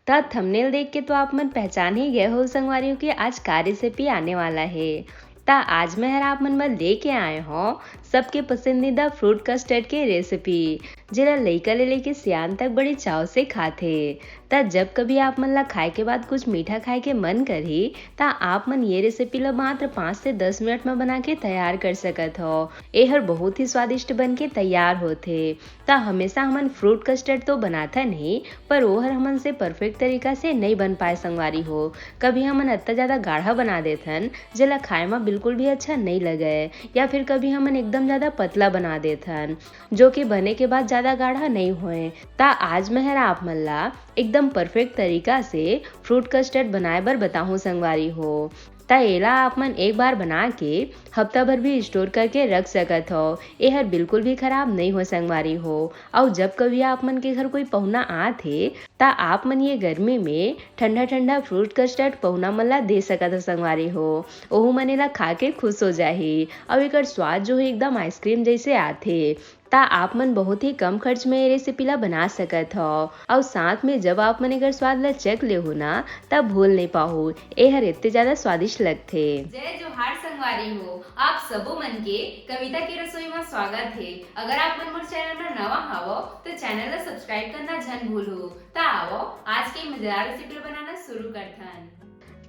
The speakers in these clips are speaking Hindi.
ता थंबनेल देख के तो आप मन पहचान ही गए हो संगवारियों की आज का रेसिपी आने वाला है। ता आज मैं आप मन में लेके आए हो सबके पसंदीदा फ्रूट कस्टर्ड की रेसिपी, जेला लइका ले लेके सियान तक बड़ी चाव से खाथे। ता जब कभी आप मन ला खाए के बाद कुछ मीठा खाए के मन करी ता आप मन ये रेसिपी ला मात्र 5 से 10 मिनट में बना के तैयार कर सकत हो। एहर बहुत ही स्वादिष्ट बन के तैयार होथे। ता हमेशा हमन फ्रूट कस्टर्ड तो बनाथन ही, पर ओहर हमन से परफेक्ट तरीका से नहीं बन पाए संगवारी हो। कभी हमन इतना ज्यादा गाढ़ा बना देथन जेला खाए में बिल्कुल भी अच्छा नहीं लगे, या फिर कभी हमन एकदम ज्यादा पतला बना देथन जो कि बने के बाद ज्यादा गाढ़ा नहीं होए। ता आज मैं आप मन ला एकदम परफेक्ट तरीका से फ्रूट कस्टर्ड बनाए बर बताऊं संगवारी हो। ता एला आप मन एक बार बना के हफ्ता भर भी स्टोर करके रख सकत हो। एहर बिल्कुल भी खराब नहीं हो संगवारी हो। और जब कभी आप मन के घर कोई पहुना आथे ता आप मन ये गर्मी में ठंडा ठंडा फ्रूट कस्टर्ड पहुना मन ला दे सकत हो संगवारी हो। ओहू मने ला खा के खुश हो जाही। और एकर स्वाद जो है एकदम आइसक्रीम जैसे आथे। ता आप मन बहुत ही कम खर्च में ये रेसिपी ला बना सकत हो। और साथ में जब आप मन एकर स्वाद ला चख ले हो ना तब भूल नहीं पाहु, एहर इतने ज्यादा स्वादिष्ट लगथे। जय जोहार संगवारी हो, आप सबो मन के कविता की रसोई में स्वागत है। अगर आप मन मोर चैनल में नवा हवो तो चैनल ला सब्सक्राइब करना झन भूलो। ता आओ आज के मजेदार रेसिपी बनाना शुरू करथन।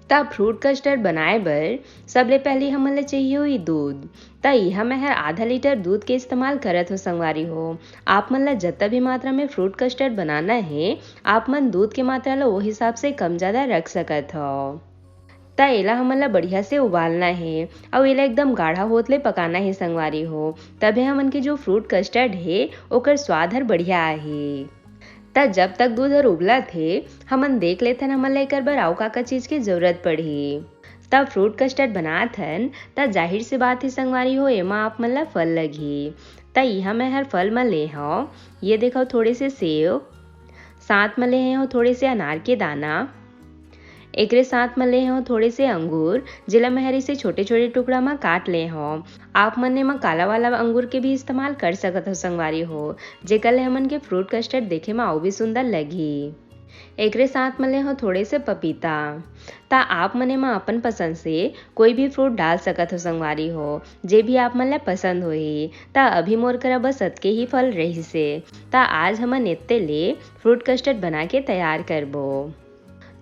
ता फ्रूट कस्टर्ड बनाए बर सबले पहले हमन ला चाहिए हुई दूध। ता यह मैं आधा लीटर दूध के इस्तेमाल करत हो संगवारी हो। आप मन ला जितना भी मात्रा में फ्रूट कस्टर्ड बनाना है आप मन दूध के मात्रा ला वो हिसाब से कम ज्यादा रख सकत हो। ता एला हमन ला बढ़िया से उबालना है और एला एकदम गाढ़ा होत ले पकाना है संगवारी हो। तबे हमन के जो फ्रूट कस्टर्ड है ओकर स्वाद हर बढ़िया आही। ता जब तक दूध हर उबला थे हमन देख लेथन हमन ला एकर बर आउ का चीज की जरूरत पड़ही। तब फ्रूट कस्टर्ड बनाथन ता जाहिर सी बात है संगवारी हो एमा आप मन ला फल लगी। ता यह मैं हर फल में ले हूँ, ये देखो थोड़े से सेव, साथ में ले हूँ थोड़े से अनार के दाना, एकरे साथ में ले हूँ थोड़े से अंगूर जिला मैं हरी से छोटे छोटे टुकड़ा में काट ले हूँ। आप मन ने काला वाला अंगूर के भी इस्तेमाल कर सकत हो संगवारी हो, जेकर ले हमन के फ्रूट कस्टर्ड देखे में और भी सुंदर लगी। एकरे साथ में ले हूँ थोड़े से पपीता। ता आप मने में अपन पसंद से कोई भी फ्रूट डाल सकत हो संगवारी हो, जे भी आप मन ला पसंद होही। ता अभी मोर करा बस अतके ही फल रही से। ता आज हमन इत्ते ले फ्रूट कस्टर्ड बना के तैयार करबो।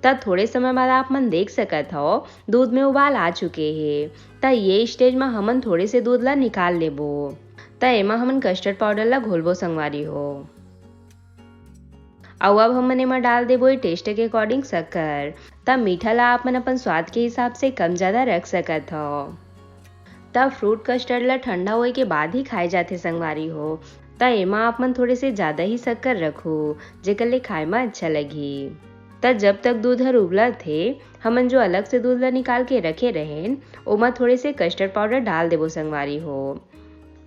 तब थोड़े समय बाद आप मन देख सकत हो दूध में उबाल आ चुके हैं। ता ये स्टेज में हमन थोड़े से दूध ला निकाल लेबो। ता एमा हमन कस्टर्ड पाउडर ला घोलबो संगवारी हो। और अब हमन एमा डाल देबो टेस्ट के अकॉर्डिंग शक्कर। ता मीठा ला आप मन अपन स्वाद के हिसाब से कम ज्यादा रख सकत हो। तब फ्रूट कस्टर्ड ला ठंडा होए के बाद ही खाए जाथे संगवारी हो। ता एमा आप मन थोड़े से ज्यादा ही शक्कर रखो जेकर ले खाए में अच्छा लगी। तब जब तक दूध हर उबला थे हमन जो अलग से दूध ला निकाल के रखे रहें ओमा थोड़े से कस्टर्ड पाउडर डाल देबो संगवारी हो।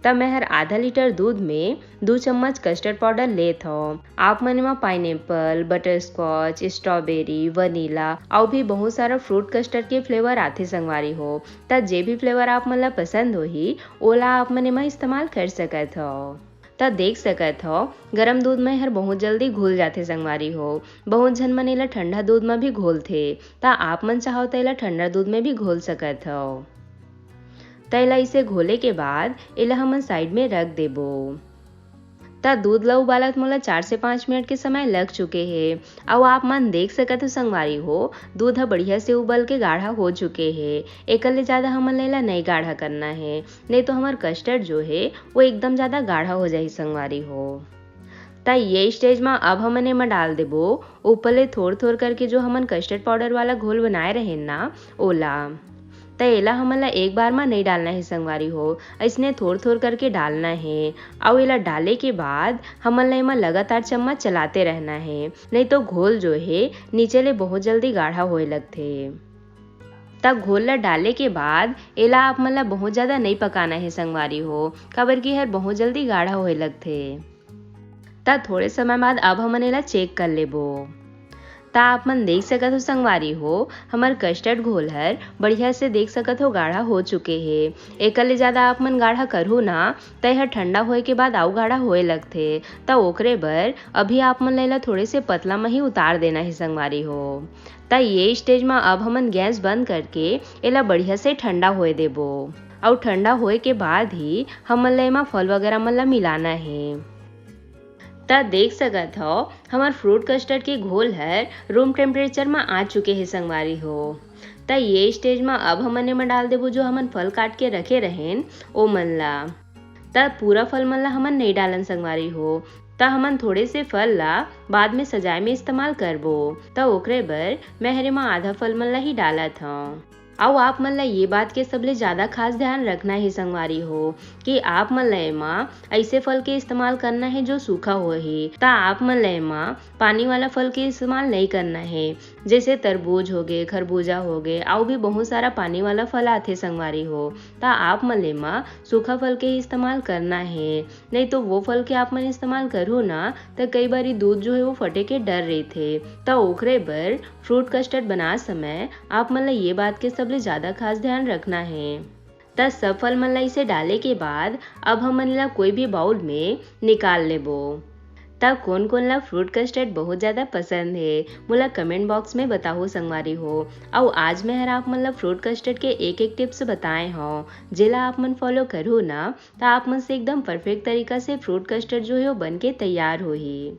तब मैं हर आधा लीटर दूध में 2 चम्मच कस्टर्ड पाउडर लेत हूँ। आप मन में pineapple, butterscotch, strawberry, vanilla और भी बहुत सारा फ्रूट कस्टर्ड के फ्लेवर आथे संगवारी हो। तब जे भी फ्लेवर आप मन ला पसंद होही ओला आप मन में इस्तेमाल कर सकत हो। तब देख सकत हो गरम दूध में हर बहुत जल्दी घुल जाते संगवारी हो। बहुत झन मन एला ठंडा दूध में भी घोलथे। ता आप मन चाहो तो एला ठंडा दूध में भी घोल सकत हो। तैला इसे घोले के बाद एला हमन साइड में रख देबो। ता दूध ला उबालत मोला 4 से 5 मिनट के समय लग चुके हैं। और आप मन देख सकत हो संगवारी हो दूध हा बढ़िया से उबल के गाढ़ा हो चुके हैं। एकर ले ज्यादा हमन लेला नहीं गाढ़ा करना है, नहीं तो हमार कस्टर्ड जो है वो एकदम ज्यादा गाढ़ा हो जाही संगवारी हो। ता ये स्टेज में अब हमन एमा डाल देबो ऊपर ले थोड़ थोड़ करके जो हमन कस्टर्ड पाउडर वाला घोल बनाए रहे ना ओला। ता एला हमन ला एक बार में नहीं डालना है संगवारी हो, इसने थोड़ थोड़ करके डालना है। और एला डाले के बाद हमन ला एमा लगातार चम्मच चलाते रहना है, नहीं तो घोल जो है नीचे ले बहुत जल्दी गाढ़ा होए लगथे। तब घोल ला डाले के बाद एला आप मन ला बहुत ज्यादा नहीं पकाना है संगवारी हो, काबर की हर बहुत जल्दी गाढ़ा होए लगथे। तब थोड़े समय बाद अब हमन एला चेक कर लेबो। ता आप मन देख सकत हो संगवारी हो हमर कस्टर्ड घोल हर बढ़िया से देख सकत हो गाढ़ा हो चुके हे। एकर ले ज्यादा आप मन गाढ़ा करहु ना त यह ठंडा होए के बाद आउ गाढ़ा होए लगथे। त ओकरे बर अभी आप मन ला थोड़े से पतला में ही उतार देना है संगवारी हो। त ये स्टेज में अब हमन गैस बंद करके एला बढ़िया से ठंडा होए देबो और ठंडा होए के बाद ही हमन ला एमा फल वगैरह मन ला मिलाना है। त देख सकत हो हमार फ्रूट कस्टर्ड के घोल है रूम टेम्परेचर में आ चुके हैं संगवारी हो। त ये स्टेज में अब हमन एमा डाल देबो जो हमन फल काट के रखे रहेन ओ मन ला। त पूरा फल मन ला हमन नहीं डालन संगवारी हो। त हमन थोड़े से फल ला बाद में सजाए में इस्तेमाल करबो। त ओकरे बर मैं हरे में आधा फल मन ला ही डालत हूँ। आओ आप मन ला ये बात के सबले ज्यादा खास ध्यान रखना है संगवारी हो कि आप मन ला एमा ऐसे फल के इस्तेमाल करना है जो सूखा हो है। ता आप मन ला एमा पानी वाला फल के इस्तेमाल नहीं करना है जैसे तरबूज हो गए, खरबूजा हो गए, और भी बहुत सारा पानी वाला फल आते संगवारी हो। ता आप मन एमा सूखा फल के इस्तेमाल करना है, नहीं तो वो फल के आप मन इस्तेमाल करो ना तो कई बारी दूध जो है वो फटे के डर रही थे। ता ओकरे बर फ्रूट कस्टर्ड बना समय आप मन ला ये बात के सबले ज्यादा खास ध्यान रखना है। त सब फल मन ला इसे डाले के बाद अब हमन ला कोई भी बाउल में निकाल लेबो। तब कौन कौन ला फ्रूट कस्टर्ड बहुत ज्यादा पसंद है मोला कमेंट बॉक्स में बताओ संगवारी हो। और आज मैं हर आप मन ला फ्रूट कस्टर्ड के एक एक टिप्स बताए हो जेला आप मन फॉलो करो ना तो आप मन से एकदम परफेक्ट तरीका से फ्रूट कस्टर्ड जो है वो बन के तैयार हो ही।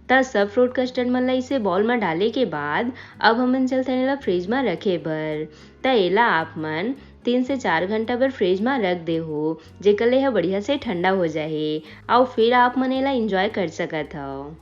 त सब फ्रूट कस्टर्ड मन ला इसे बॉल में डाले के बाद अब हमन चलते एला फ्रिज में रखे बर। त एला आप मन 3 से 4 घंटा बर फ्रिज में रख दे हो जेकर ले यह बढ़िया से ठंडा हो जाए और फिर आप मन एला एंजॉय कर सकत हो।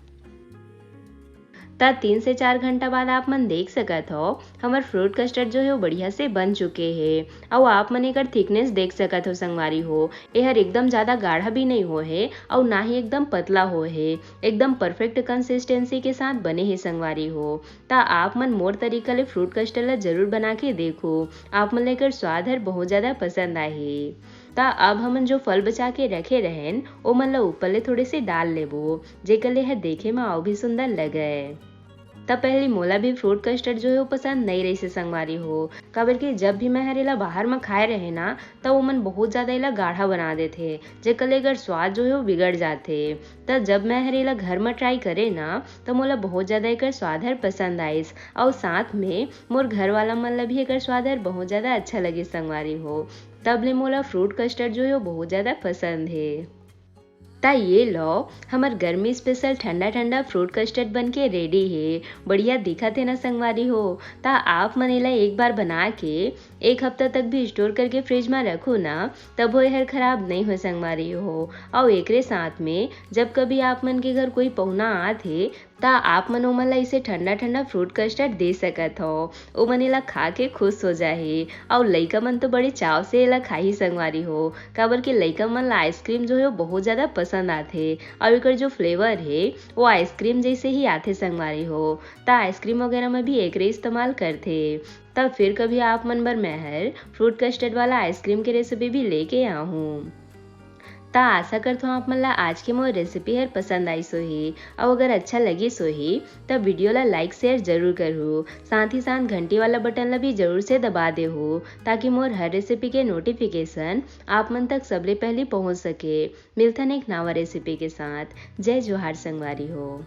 त 3 से 4 घंटा बाद आप मन देख सकत हो हमार फ्रूट कस्टर्ड जो है वो बढ़िया से बन चुके हैं। और आप मन एकर थिकनेस देख सकत हो संगवारी हो यहर एकदम ज्यादा गाढ़ा भी नहीं हो है और ना ही एकदम पतला हो है, एकदम परफेक्ट कंसिस्टेंसी के साथ बने हैं संगवारी हो। ता आप मन मोर तरीका ले फ्रूट कस्टर्ड ला जरूर बना के देखो, आप मन लेकर स्वाद हर बहुत ज्यादा पसंद आही। ता अब हमन जो फल बचा के रखे रहन ओ मन ला ऊपर ले थोड़े से डाल लेबो जेकर ले यह देखे में और भी सुंदर लगे। तब पहले मोला भी फ्रूट कस्टर्ड जो है वो पसंद नहीं रही से संगवारी हो काबर कि जब भी मैं हरेला बाहर में खाए रहे ना तो वो मन बहुत ज्यादा इला गाढ़ा बना देते जेकर ले एकर स्वाद जो है वो बिगड़ जाते। तब जब मैं हरेला घर में ट्राई करे ना तो मोला बहुत ज्यादा एकर स्वाद हर पसंद आइस और साथ में मोर घर वाला मन ला भी एकर स्वाद हर बहुत ज्यादा अच्छा लगे संगवारी हो। तब ले मोला फ्रूट कस्टर्ड जो है वो बहुत ज्यादा पसंद है। ता ये लो हमार गर्मी स्पेशल ठंडा ठंडा फ्रूट कस्टर्ड बन के रेडी है। बढ़िया दिखत है ना संगवारी हो। ता आप मन एला एक बार बना के 1 हफ्ता तक भी स्टोर करके फ्रिज में रखो ना तब वो यह खराब नहीं हो संगवारी हो। और एकरे साथ में जब कभी आप मन के घर कोई पहुना आथे ता आप मन ओमन ला इसे ठंडा ठंडा फ्रूट कस्टर्ड दे सकत हो। ओ मन एला खा के खुश हो जाहे और लइका मन तो बड़े चाव से एला खाही संगवारी हो काबर के लइका मन ला आइसक्रीम जो है वो बहुत ज्यादा पसंद आथे और एकर जो फ्लेवर है वो आइसक्रीम जैसे ही आथे संगवारी हो। ता आइसक्रीम वगैरह में भी एकरे इस्तेमाल करथे। तब फिर कभी आप मन बर मैं हर फ्रूट कस्टर्ड वाला आइसक्रीम की रेसिपी भी लेके आहूँ। ता आशा करता हूँ आप मन ला आज के मोर रेसिपी हर पसंद आई सोही और अगर अच्छा लगी सोही तब वीडियो ला लाइक शेयर जरूर करो, साथ ही साथ घंटी वाला बटन ला भी जरूर से दबा दे हो ताकि मोर हर रेसिपी के नोटिफिकेशन आप मन तक सबले पहले पहुँच सके। मिलथन एक नवा रेसिपी के साथ। जय जोहार संगवारी हो।